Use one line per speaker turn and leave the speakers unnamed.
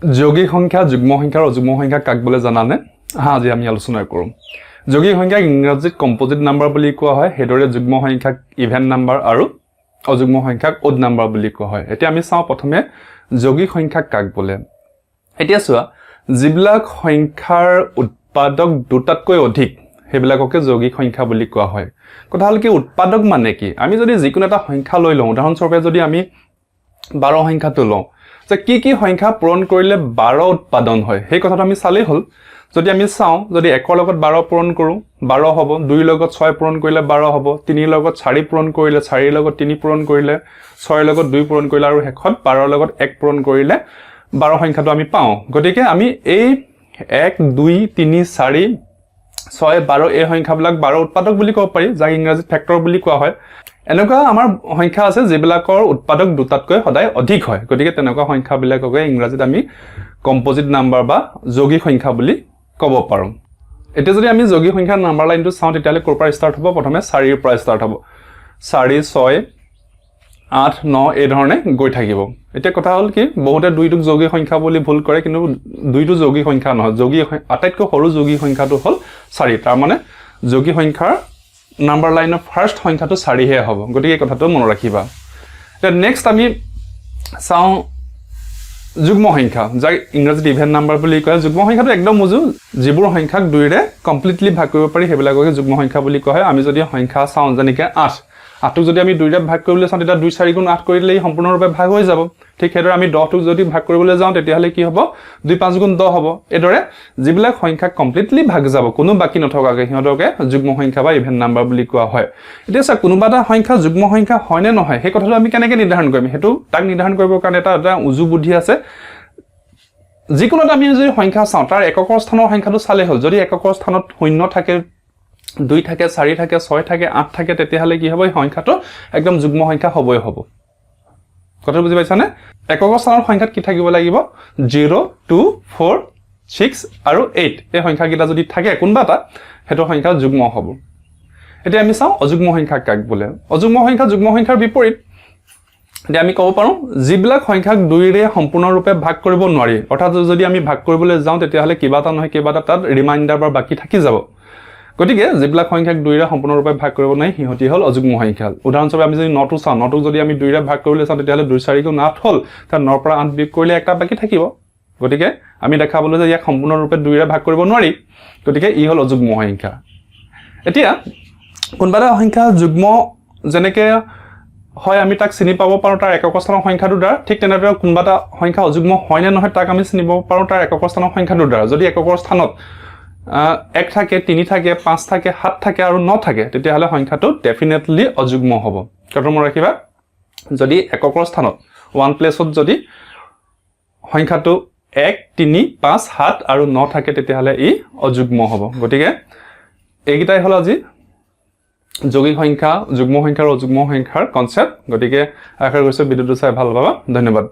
যৌগিক সংখ্যা যুগ্ম সংখ্যা আৰু অযুগ্ম সংখ্যা কাক বোলে জানানে আজি আমি আলোচনা কৰোঁ যৌগিক সংখ্যাক ইংৰাজীত কম্পোজিট নাম্বাৰ বুলি কোৱা হয় হেদৰে যুগ্ম সংখ্যাক ইভেন নাম্বাৰ আৰু অযুগ্ম সংখ্যাক অড নাম্বাৰ বুলি কোৱা হয় এতিয়া আমি চাওঁ প্ৰথমে যৌগিক সংখ্যাক কাক বোলে এতিয়া চোৱা যিবিলাক সংখ্যাৰ উৎপাদক দুটাতকৈ অধিক হেবিলাককে যৌগিক সংখ্যা বুলি কোৱা হয় কথা হল কি উৎপাদক মানে কি আমি যদি যিকোনো এটা সংখ্যা লৈ লওঁ উদাহৰণস্বৰূপে যদি আমি 12 সংখ্যাটো লওঁ যে কি সংখ্যা পূৰণ কৰিলে 12 উৎপাদন হয় সেই কথাটো আমি চালেই হল যদি আমি চাওঁ যদি 1 ৰ লগত 12 পূৰণ কৰোঁ 12 হ'ব 2 ৰ লগত 6 পূৰণ কৰিলে 12 হ'ব 3 ৰ লগত 4 পূৰণ কৰিলে 4 ৰ লগত 3 পূৰণ কৰিলে 6 ৰ লগত 2 পূৰণ কৰিলে আৰু শেষত 12 ৰ লগত 1 পূৰণ কৰিলে 12 সংখ্যাটো আমি পাওঁ গতিকে আমি এই 1 2 3 4 6 12 এই সংখ্যাবিলাক 12 উৎপাদক বুলি ক'ব পাৰি যাক ইংৰাজীত ফেক্টৰ বুলি কোৱা হয় এনেকুৱা আমাৰ সংখ্যা আছে যিবিলাকৰ উৎপাদক দুটাতকৈ সদায় অধিক হয় গতিকে তেনেকুৱা সংখ্যাবিলাককে ইংৰাজীত আমি কম্পোজিট নাম্বাৰ বা যৌগিক সংখ্যা বুলি ক'ব পাৰোঁ এতিয়া যদি আমি যৌগিক সংখ্যাৰ নাম্বাৰ লাইনটো চাওঁ তেতিয়ালে ক'ৰ পৰা ষ্টাৰ্ট হ'ব প্ৰথমে 4 ৰ পৰা ষ্টাৰ্ট হ'ব 4 6 8 9 এই ধৰণে গৈ থাকিব এতিয়া কথা হ'ল কি বহুতে দুইটোক যৌগিক সংখ্যা বুলি ভুল কৰে কিন্তু দুইটো যৌগিক সংখ্যা নহয় যৌগিক আটাইতকৈ সৰু যৌগিক সংখ্যাটো হ'ল 4 তাৰ মানে যৌগিক সংখ্যাৰ নাম্বাৰ লাইনৰ ফাৰ্স্ট সংখ্যাটো 4 হে হ'ব গতিকে এই কথাটো মনত ৰাখিবা এতিয়া নেক্সট আমি চাওঁ যুগ্ম সংখ্যা যাক ইংৰাজীত ইভেন নাম্বাৰ বুলি কয় যুগ্ম সংখ্যাটো একদম মুজু যিবোৰ সংখ্যাক 2 ৰে কমপ্লিটলি ভাগ কৰিব পাৰি হেবিলাককে যুগ্ম সংখ্যা বুলি কোৱা হয় আমি যদি সংখ্যা চাওঁ যেনেকৈ 8 8ক যদি আমি 2 ৰে ভাগ কৰিবলৈ চাওঁ তেতিয়া 2 4 গুণ 8 কৰিলে ই সম্পূৰ্ণৰূপে ভাগ হৈ যাব ঠিক হেদৰে আমি 10ক যদি ভাগ কৰিবলৈ যাওঁ তেতিয়াহলে কি হ'ব 2 5 গুণ 10 হ'ব এদৰে যিবিলাক সংখ্যা কমপ্লিটলি ভাগ যাব কোনো বাকি নথকাকে হিহঁতকে যুগ্ম সংখ্যা বা ইভেন নাম্বাৰ বুলি কোৱা হয় এতিয়া চা কোনোবা এটা সংখ্যা যুগ্ম সংখ্যা হয় নে নহয় সেই কথাটো আমি কেনেকৈ নিৰ্ধাৰণ কৰিম হেতু তাক নিৰ্ধাৰণ কৰিবৰ কাৰণে এটা উজু বুদ্ধি আছে যিকোনো এটা আমি যদি সংখ্যা চাওঁ তাৰ এককৰ স্থানৰ সংখ্যাটো চালে হ'ল যদি এককৰ স্থানত 0 থাকে 2 থাকে 4 থাকে 6 থাকে 8 থাকে তেতিয়াহলে কি হ'ব এই সংখ্যাটো একদম যুগ্ম সংখ্যা হ'বই হ'ব কথা বুজি পাইছানে এককৰ স্থানৰ সংখ্যাত কি থাকিব লাগিব 0 2 4 6 আৰু 8 এই সংখ্যাকেইটা যদি থাকে কোনবা এটা হেতু সংখ্যা যুগ্ম হ'ব এতিয়া আমি চাওঁ অযুগ্ম সংখ্যা কাক বোলে অযুগ্ম সংখ্যা যুগ্ম সংখ্যাৰ বিপৰীত এতিয়া আমি ক'ব পাৰোঁ যিবিলাক সংখ্যাক 2 ৰে সম্পূৰ্ণৰূপে ভাগ কৰিব নোৱাৰি অৰ্থাৎ যদি আমি ভাগ কৰিবলৈ যাওঁ তেতিয়াহলে কিবা এটা নহয় কিবা এটা তাত ৰিমাইন্ডাৰ বা বাকি থাকি যাব গতিকে যিবিলাক সংখ্যাক 2 ৰে সম্পূৰ্ণৰূপে ভাগ কৰিব নাই হিহতি হ'ল অযুগ্ম সংখ্যা উদাহৰণস্বৰূপে আমি যদি 9 টো চাওঁ 9 টোক যদি আমি 2 ৰে ভাগ কৰিবলৈ চাওঁ তেতিয়াহলে 2 4 গুণ 8 হ'ল তাৰ 9 পৰা 8 বিয়োগ কৰিলে একটা বাকি থাকিব গতিকে আমি দেখাবলৈ যে ইয়াক সম্পূৰ্ণৰূপে 2 ৰে ভাগ কৰিব নোৱাৰি গতিকে ই হ'ল অযুগ্ম সংখ্যা এতিয়া কোনবা এটা সংখ্যা যুগ্ম যেনেকৈ হয় আমি তাক চিনি পাব পাৰোঁ তাৰ একক স্থানৰ সংখ্যাটোৰ দ্বাৰা ঠিক তেনেদৰে কোনবা এটা সংখ্যা অযুগ্ম হয় নে নহয় তাক আমি চিনিব পাৰোঁ তাৰ একক স্থানৰ সংখ্যাটোৰ দ্বাৰা যদি একৰ স্থানত 1 থাকে 3 থাকে 5 থাকে 7 থাকে আৰু 9 থাকে তেতিয়াহলে সংখ্যাটো ডেফিনেটলি অযুগ্ম হ'ব কথাটো মনত ৰাখিবা যদি এককৰ স্থানত 1 প্লেছত যদি সংখ্যাটো 1 3 5 7 আৰু 9 থাকে তেতিয়াহলে ই অযুগ্ম হ'ব গতিকে এইকেইটাই হ'ল আজি যৌগিক সংখ্যা যুগ্ম সংখ্যা আৰু অযুগ্ম সংখ্যাৰ কনসেপ্ট গতিকে আশা কৰিছো ভিডিওটো চাই ভাল পাবা ধন্যবাদ